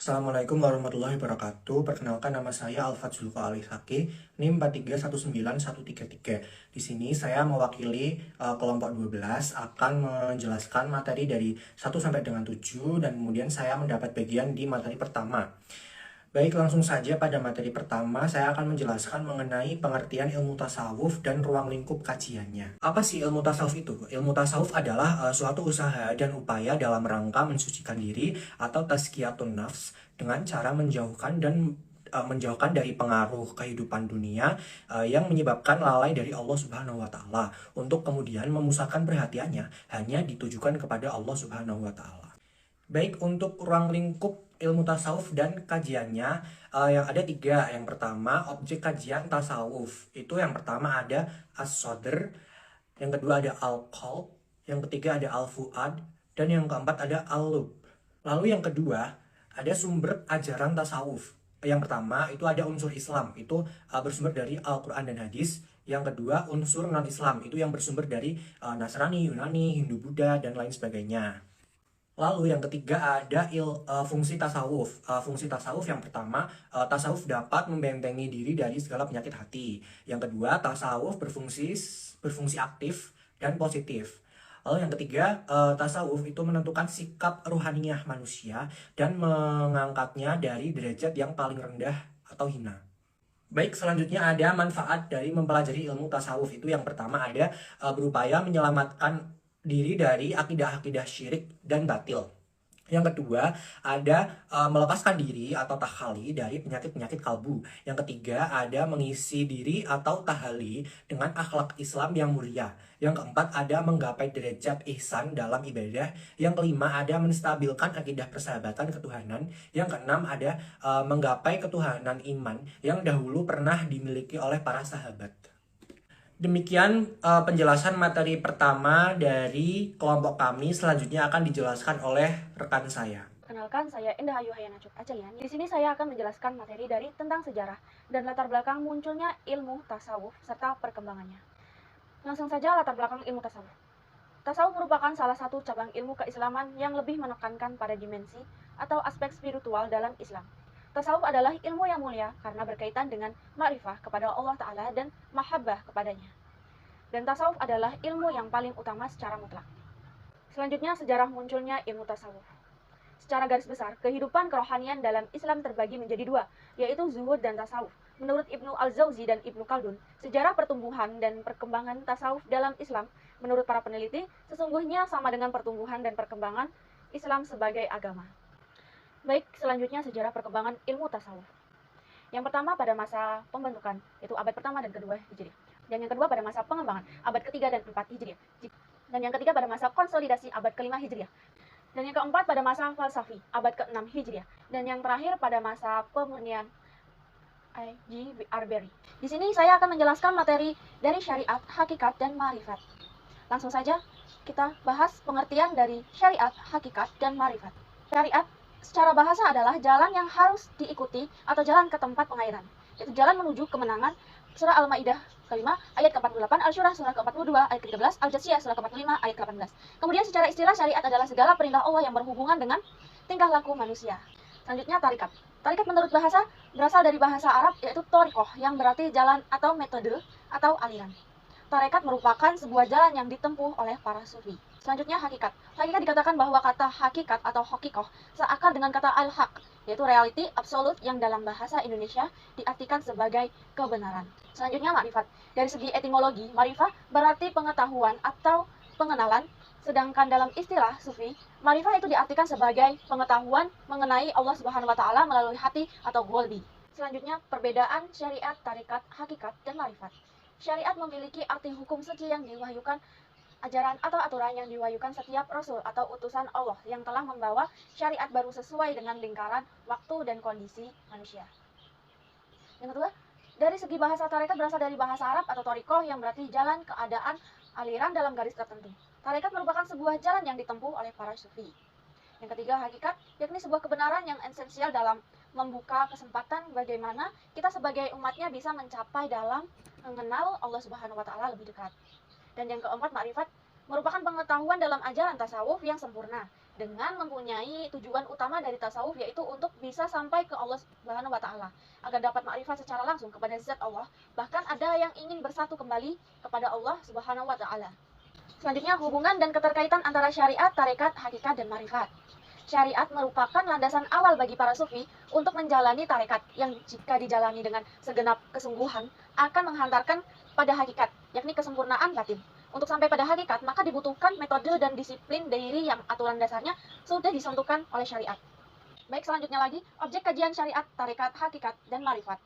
Assalamualaikum warahmatullahi wabarakatuh. Perkenalkan nama saya Alfat Zulfa Alisaki, NIM 43191133. Di sini saya mewakili kelompok 12 akan menjelaskan materi dari 1 sampai dengan 7 dan kemudian saya mendapat bagian di materi pertama. Baik, langsung saja pada materi pertama, saya akan menjelaskan mengenai pengertian ilmu tasawuf dan ruang lingkup kajiannya. Apa sih ilmu tasawuf itu? Ilmu tasawuf adalah suatu usaha dan upaya dalam rangka mensucikan diri atau tazkiyatun nafs dengan cara menjauhkan dari pengaruh kehidupan dunia yang menyebabkan lalai dari Allah Subhanahu wa taala untuk kemudian memusatkan perhatiannya hanya ditujukan kepada Allah Subhanahu wa taala. Baik, untuk ruang lingkup ilmu tasawuf dan kajiannya yang ada tiga. Yang pertama, objek kajian tasawuf. Itu yang pertama ada as-sodr, yang kedua ada al-qalb, yang ketiga ada al-fuad, dan yang keempat ada al-lub. Lalu yang kedua, ada sumber ajaran tasawuf. Yang pertama itu ada unsur Islam, itu bersumber dari Al-Quran dan Hadis. Yang kedua unsur non-Islam, itu yang bersumber dari Nasrani, Yunani, Hindu, Buddha, dan lain sebagainya. Lalu yang ketiga ada fungsi tasawuf. Fungsi tasawuf yang pertama, tasawuf dapat membentengi diri dari segala penyakit hati. Yang kedua, tasawuf berfungsi aktif dan positif. Lalu yang ketiga, tasawuf itu menentukan sikap ruhaniyah manusia dan mengangkatnya dari derajat yang paling rendah atau hina. Baik, selanjutnya ada manfaat dari mempelajari ilmu tasawuf. Itu yang pertama ada berupaya menyelamatkan diri dari akidah-akidah syirik dan batil. Yang kedua, ada melepaskan diri atau tahali dari penyakit-penyakit kalbu. Yang ketiga, ada mengisi diri atau tahali dengan akhlak Islam yang mulia. Yang keempat, ada menggapai derajat ihsan dalam ibadah. Yang kelima, ada menstabilkan akidah persahabatan ketuhanan. Yang keenam, ada menggapai ketuhanan iman yang dahulu pernah dimiliki oleh para sahabat. Demikian penjelasan materi pertama dari kelompok kami. Selanjutnya akan dijelaskan oleh rekan saya. Kenalkan, saya Indah Ayu Hayana Cut Acelian. Di sini saya akan menjelaskan materi dari tentang sejarah dan latar belakang munculnya ilmu tasawuf serta perkembangannya. Langsung saja latar belakang ilmu tasawuf. Tasawuf merupakan salah satu cabang ilmu keislaman yang lebih menekankan pada dimensi atau aspek spiritual dalam Islam. Tasawuf adalah ilmu yang mulia karena berkaitan dengan ma'rifah kepada Allah Ta'ala dan mahabbah kepadanya. Dan tasawuf adalah ilmu yang paling utama secara mutlak. Selanjutnya, sejarah munculnya ilmu tasawuf. Secara garis besar, kehidupan kerohanian dalam Islam terbagi menjadi dua, yaitu zuhud dan tasawuf. Menurut Ibnu Al-Jauzi dan Ibnu Khaldun, sejarah pertumbuhan dan perkembangan tasawuf dalam Islam, menurut para peneliti, sesungguhnya sama dengan pertumbuhan dan perkembangan Islam sebagai agama. Baik, selanjutnya sejarah perkembangan ilmu tasawuf. Yang pertama pada masa pembentukan, yaitu abad pertama dan kedua Hijriah. Dan yang kedua pada masa pengembangan, abad ketiga dan keempat Hijriah. Dan yang ketiga pada masa konsolidasi, abad kelima Hijriah. Dan yang keempat pada masa falsafi, abad ke-6 Hijriah. Dan yang terakhir pada masa pemurnian I.G. Arbery. Di sini saya akan menjelaskan materi dari syariat, hakikat, dan marifat. Langsung saja kita bahas pengertian dari syariat, hakikat, dan marifat. Syariat secara bahasa adalah jalan yang harus diikuti atau jalan ke tempat pengairan, yaitu jalan menuju kemenangan. Surah Al-Maidah kelima ayat ke-48, Al-Syurah surah ke-42 ayat ke-13, Al-Jathiyah surah ke-45 ayat ke-18. Kemudian secara istilah syariat adalah segala perintah Allah yang berhubungan dengan tingkah laku manusia. Selanjutnya tarikat. Tarikat menurut bahasa berasal dari bahasa Arab yaitu torikoh yang berarti jalan atau metode atau aliran. Tarekat merupakan sebuah jalan yang ditempuh oleh para sufi. Selanjutnya hakikat. Hakikat dikatakan bahwa kata hakikat atau hokikoh seakar dengan kata al-haq, yaitu reality absolut yang dalam bahasa Indonesia diartikan sebagai kebenaran. Selanjutnya makrifat. Dari segi etimologi, marifah berarti pengetahuan atau pengenalan, sedangkan dalam istilah sufi, marifah itu diartikan sebagai pengetahuan mengenai Allah Subhanahu wa taala melalui hati atau qalbi. Selanjutnya perbedaan syariat, tarikat, hakikat, dan marifat. Syariat memiliki arti hukum suci yang diwahyukan, ajaran atau aturan yang diwahyukan setiap rasul atau utusan Allah yang telah membawa syariat baru sesuai dengan lingkaran waktu dan kondisi manusia. Yang kedua, dari segi bahasa tarekat berasal dari bahasa Arab atau torikoh yang berarti jalan, keadaan, aliran dalam garis tertentu. Tarekat merupakan sebuah jalan yang ditempuh oleh para sufi. Yang ketiga, hakikat, yakni sebuah kebenaran yang esensial dalam membuka kesempatan bagaimana kita sebagai umatnya bisa mencapai dalam mengenal Allah Subhanahu wa taala lebih dekat. Dan yang keempat, makrifat, merupakan pengetahuan dalam ajaran tasawuf yang sempurna, dengan mempunyai tujuan utama dari tasawuf, yaitu untuk bisa sampai ke Allah Subhanahu wa taala, agar dapat makrifat secara langsung kepada zat Allah. Bahkan ada yang ingin bersatu kembali kepada Allah Subhanahu wa taala. Selanjutnya, hubungan dan keterkaitan antara syariat, tarekat, hakikat, dan marifat. Syariat merupakan landasan awal bagi para sufi untuk menjalani tarekat, yang jika dijalani dengan segenap kesungguhan akan menghantarkan pada hakikat, yakni kesempurnaan batin. Untuk sampai pada hakikat, maka dibutuhkan metode dan disiplin diri yang aturan dasarnya sudah ditentukan oleh syariat. Baik, selanjutnya lagi, objek kajian syariat, tarekat, hakikat, dan marifat.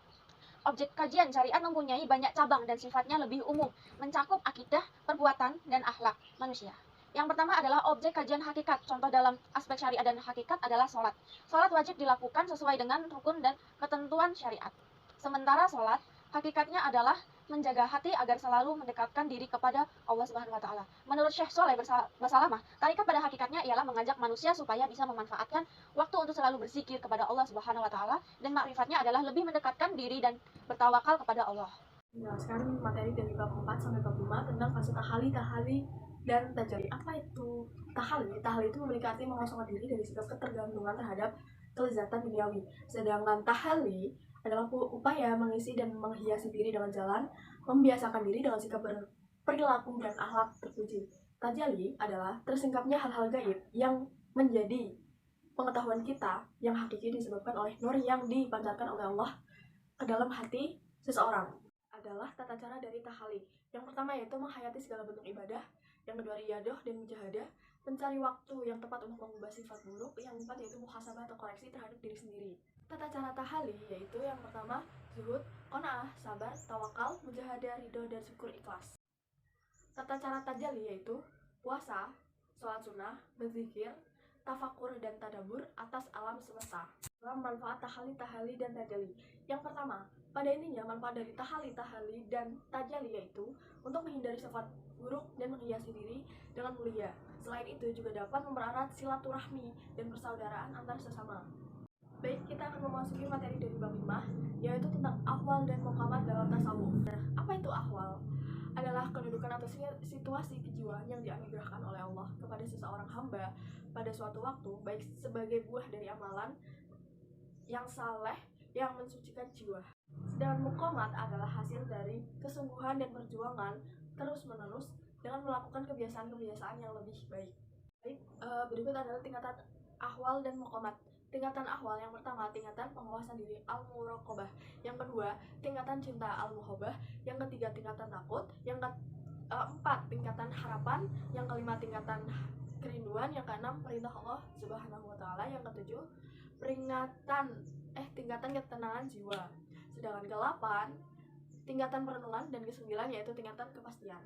Objek kajian syariat mempunyai banyak cabang dan sifatnya lebih umum, mencakup akidah, perbuatan, dan akhlak manusia. Yang pertama adalah objek kajian hakikat. Contoh dalam aspek syariat dan hakikat adalah sholat. Sholat wajib dilakukan sesuai dengan rukun dan ketentuan syariat. Sementara sholat, hakikatnya adalah menjaga hati agar selalu mendekatkan diri kepada Allah Subhanahu wa taala. Menurut Syekh Soleh Basalamah, tarekat pada hakikatnya ialah mengajak manusia supaya bisa memanfaatkan waktu untuk selalu berzikir kepada Allah Subhanahu wa taala, dan makrifatnya adalah lebih mendekatkan diri dan bertawakal kepada Allah. Menjelaskan materi dari bab 4 sampai bab 5 tentang fase tahali, dan tajalli. Apa itu tahali? Tahali itu memiliki arti mengosongkan diri dari sikap ketergantungan terhadap kelezatan duniawi. Sedangkan tahali adalah upaya mengisi dan menghiasi diri dengan jalan, membiasakan diri dengan sikap berperilaku dan akhlak terpuji. Tajalli adalah tersingkapnya hal-hal gaib yang menjadi pengetahuan kita yang hakiki disebabkan oleh nur yang dipancarkan oleh Allah ke dalam hati seseorang. Adalah tata cara dari tahali. Yang pertama yaitu menghayati segala bentuk ibadah, yang kedua riyadah dan mujahadah, mencari waktu yang tepat untuk mengubah sifat buruk, yang keempat yaitu muhasabah atau koreksi terhadap diri sendiri. Tata cara tahali yaitu yang pertama zuhud, qanaah, sabar, tawakal, mujahadah, ridho, dan syukur ikhlas. Tata cara tajalli yaitu puasa, sholat sunnah, berzikir, tafakur, dan tadabur atas alam semesta. Dalam manfaat tahali, dan tajalli. Yang pertama, pada intinya manfaat dari tahali, dan tajalli yaitu untuk menghindari sifat buruk dan menghiasi diri dengan mulia. Selain itu juga dapat mempererat silaturahmi dan persaudaraan antar sesama. Baik, kita akan memasuki materi dari bab 5, yaitu tentang ahwal dan maqamat dalam tasawuf. Nah, apa itu ahwal? Adalah kedudukan atau situasi kejiwaan yang dianugerahkan oleh Allah kepada seseorang hamba pada suatu waktu, baik sebagai buah dari amalan yang saleh yang mensucikan jiwa. Sedangkan muqamat adalah hasil dari kesungguhan dan perjuangan terus-menerus dengan melakukan kebiasaan-kebiasaan yang lebih baik. Baik, berikut adalah tingkatan ahwal dan muqamat. Tingkatan ahwal yang pertama, tingkatan penguasaan diri al-muraqabah. Yang kedua, tingkatan cinta al-muhabbah. Yang ketiga, tingkatan takut. Yang keempat, tingkatan harapan. Yang kelima, tingkatan kerinduan. Yang keenam, perintah Allah Subhanahu wa taala. Yang ketujuh, tingkatan ketenangan jiwa. Sedangkan ke-8, tingkatan perenungan, dan ke-9 yaitu tingkatan kepastian.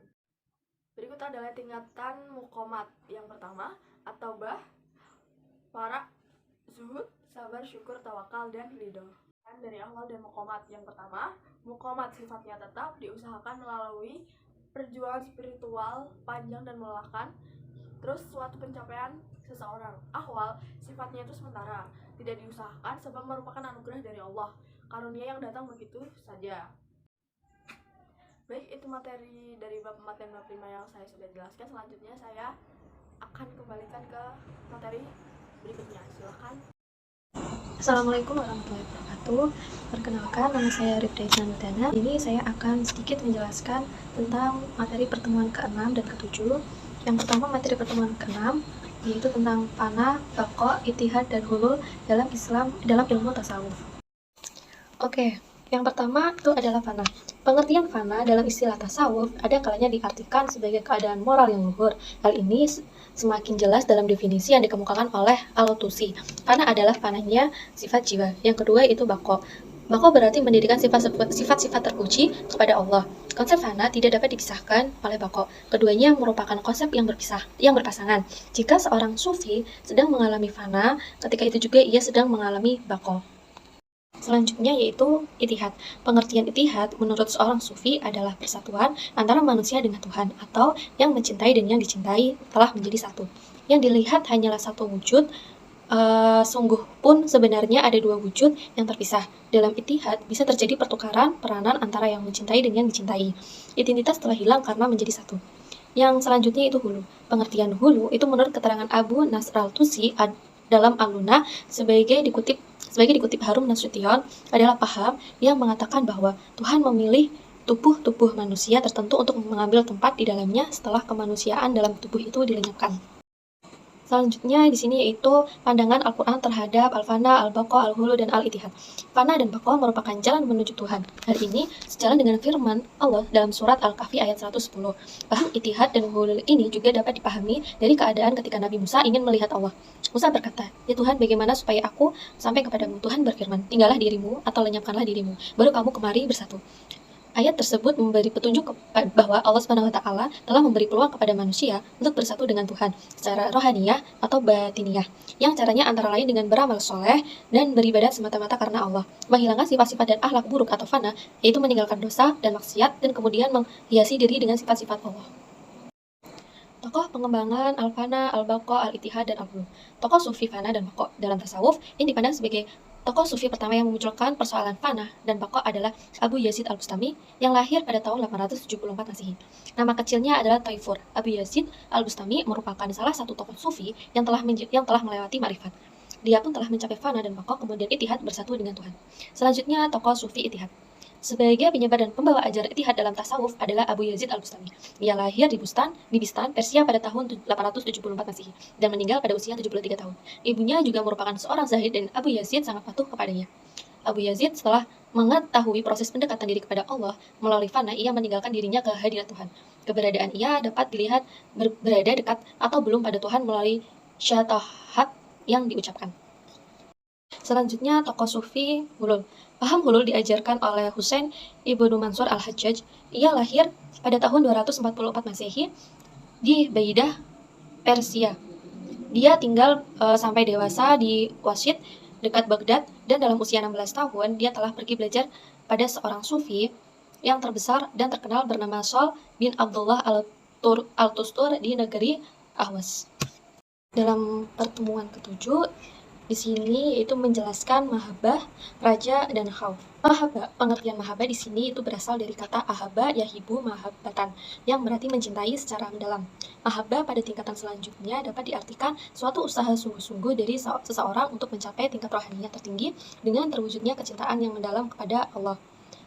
Berikut adalah tingkatan muqamat. Yang pertama, at-taubah, para zuhud, sabar, syukur, tawakal, dan ridho. Dari ahwal dan muqamat. Yang pertama, muqamat sifatnya tetap, diusahakan melalui perjuangan spiritual panjang dan melelahkan, terus suatu pencapaian seseorang. Ahwal sifatnya itu sementara, tidak diusahakan sebab merupakan anugerah dari Allah, karunia yang datang begitu saja. Baik, itu materi dari bab 4 dan bab 5 yang saya sudah jelaskan. Selanjutnya saya akan kembalikan ke materi berikutnya. Silakan. Assalamualaikum warahmatullahi wabarakatuh. Perkenalkan, nama saya Rifda Isnanudana. Ini saya akan sedikit menjelaskan tentang materi pertemuan ke-6 dan ke-7. Yang pertama, materi pertemuan ke-6 yaitu tentang fana, baqa, ittihad, dan hulul dalam ilmu tasawuf. Oke, yang pertama itu adalah fana. Pengertian fana dalam istilah tasawuf ada kalanya diartikan sebagai keadaan moral yang luhur. Hal ini semakin jelas dalam definisi yang dikemukakan oleh Al-Tusi. Fana adalah fananya sifat jiwa. Yang kedua itu baqo. Baqo berarti mendirikan sifat-sifat terpuji kepada Allah. Konsep fana tidak dapat dipisahkan oleh baqo. Keduanya merupakan konsep yang berpasangan. Jika seorang sufi sedang mengalami fana, ketika itu juga ia sedang mengalami baqo. Selanjutnya yaitu ittihad. Pengertian ittihad menurut seorang sufi adalah persatuan antara manusia dengan Tuhan, atau yang mencintai dan yang dicintai telah menjadi satu. Yang dilihat hanyalah satu wujud, sungguh pun sebenarnya ada dua wujud yang terpisah. Dalam ittihad bisa terjadi pertukaran peranan antara yang mencintai dan yang dicintai. Identitas telah hilang karena menjadi satu. Yang selanjutnya itu hulu. Pengertian hulu itu menurut keterangan Abu Nasr al-Tusi dalam Al-Luna sebagai dikutip Harum Nasution adalah paham yang mengatakan bahwa Tuhan memilih tubuh manusia tertentu untuk mengambil tempat di dalamnya setelah kemanusiaan dalam tubuh itu dilenyapkan. Selanjutnya di sini yaitu pandangan Al-Quran terhadap Al-Fana, Al-Baqa, Al-Hulu, dan Al-Ittihad. Fana dan Baqa merupakan jalan menuju Tuhan. Hal ini sejalan dengan firman Allah dalam surat Al-Kahfi ayat 110. Paham Ittihad dan Hulu ini juga dapat dipahami dari keadaan ketika Nabi Musa ingin melihat Allah. Musa berkata, "Ya Tuhan, bagaimana supaya aku sampai kepadamu?" Tuhan berfirman, "Tinggallah dirimu atau lenyapkanlah dirimu, baru kamu kemari bersatu." Ayat tersebut memberi petunjuk bahwa Allah SWT telah memberi peluang kepada manusia untuk bersatu dengan Tuhan secara rohaniyah atau batiniyah, yang caranya antara lain dengan beramal soleh dan beribadat semata-mata karena Allah, menghilangkan sifat-sifat dan akhlak buruk atau fana, yaitu meninggalkan dosa dan maksiat, dan kemudian menghiasi diri dengan sifat-sifat Allah. Tokoh pengembangan Al-Fana, Al-Baqa, Al-Ittihad, dan Al-Hulu. Tokoh sufi fana dan baqa dalam tasawuf yang dipandang sebagai tokoh sufi pertama yang memunculkan persoalan fana dan baqa adalah Abu Yazid Al-Bustami yang lahir pada tahun 874 Masehi. Nama kecilnya adalah Taifur. Abu Yazid Al-Bustami merupakan salah satu tokoh sufi yang telah melewati ma'rifat. Dia pun telah mencapai fana dan baqa, kemudian Ittihad bersatu dengan Tuhan. Selanjutnya tokoh sufi Ittihad. Sebagai penyebar dan pembawa ajaran Ittihad dalam tasawuf adalah Abu Yazid Al-Bustami. Ia lahir di Bistan, Persia pada tahun 874 Masehi dan meninggal pada usia 73 tahun. Ibunya juga merupakan seorang zahid dan Abu Yazid sangat patuh kepadanya. Abu Yazid setelah mengetahui proses pendekatan diri kepada Allah melalui fana, ia meninggalkan dirinya ke hadirat Tuhan. Keberadaan ia dapat dilihat berada dekat atau belum pada Tuhan melalui syatahat yang diucapkan. Selanjutnya tokoh sufi Hulul. Paham hulul diajarkan oleh Husain ibnu Mansur al-Hajjaj. Ia lahir pada tahun 244 Masehi di Baidah, Persia. Dia tinggal sampai dewasa di Wasit dekat Baghdad, dan dalam usia 16 tahun dia telah pergi belajar pada seorang sufi yang terbesar dan terkenal bernama Sahl bin Abdullah al-Tustur di negeri Ahwas. Dalam pertemuan ketujuh di sini yaitu menjelaskan mahabbah, raja, dan khauf. Mahabbah, pengertian mahabbah di sini itu berasal dari kata ahaba yahibu mahabbatan, yang berarti mencintai secara mendalam. Mahabbah pada tingkatan selanjutnya dapat diartikan suatu usaha sungguh-sungguh dari seseorang untuk mencapai tingkat rohaninya tertinggi dengan terwujudnya kecintaan yang mendalam kepada Allah.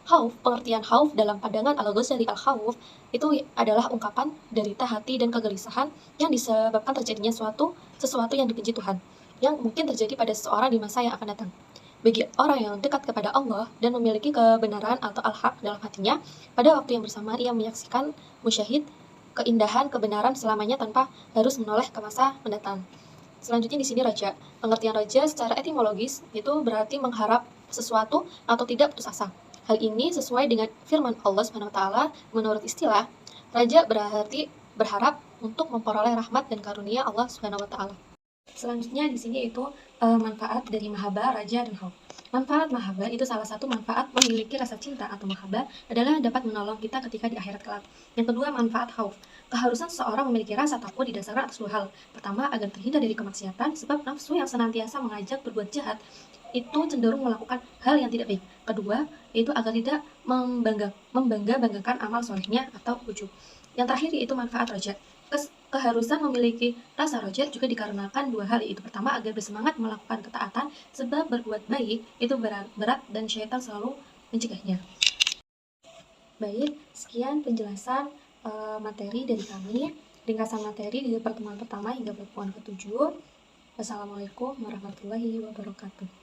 Khauf, pengertian khauf dalam pandangan Al-Ghazali al-Khauf itu adalah ungkapan derita hati dan kegelisahan yang disebabkan terjadinya sesuatu yang dibenci Tuhan, yang mungkin terjadi pada seseorang di masa yang akan datang. Bagi orang yang dekat kepada Allah dan memiliki kebenaran atau al-haq dalam hatinya, pada waktu yang bersamaan ia menyaksikan musyahid keindahan kebenaran selamanya tanpa harus menoleh ke masa mendatang. Selanjutnya di sini raja. Pengertian raja secara etimologis itu berarti mengharap sesuatu atau tidak putus asa. Hal ini sesuai dengan firman Allah SWT. Menurut istilah, raja berarti berharap untuk memperoleh rahmat dan karunia Allah SWT. Selanjutnya di sini itu manfaat dari mahabbah, raja, dan khauf. Manfaat mahabbah itu salah satu manfaat memiliki rasa cinta atau mahabbah adalah dapat menolong kita ketika di akhirat kelak. Yang kedua, manfaat khauf. Keharusan seseorang memiliki rasa takut didasarkan atas dua hal. Pertama, agar terhindar dari kemaksiatan, sebab nafsu yang senantiasa mengajak berbuat jahat itu cenderung melakukan hal yang tidak baik. Kedua, yaitu agar tidak membanggakan amal solehnya atau ujub. Yang terakhir yaitu manfaat roja. Keharusan memiliki rasa roja juga dikarenakan dua hal, yaitu pertama, agar bersemangat melakukan ketaatan, sebab berbuat baik itu berat dan syaitan selalu mencegahnya. Baik, sekian penjelasan materi dari kami, ringkasan materi di pertemuan pertama hingga pertemuan ke-7. Wassalamualaikum warahmatullahi wabarakatuh.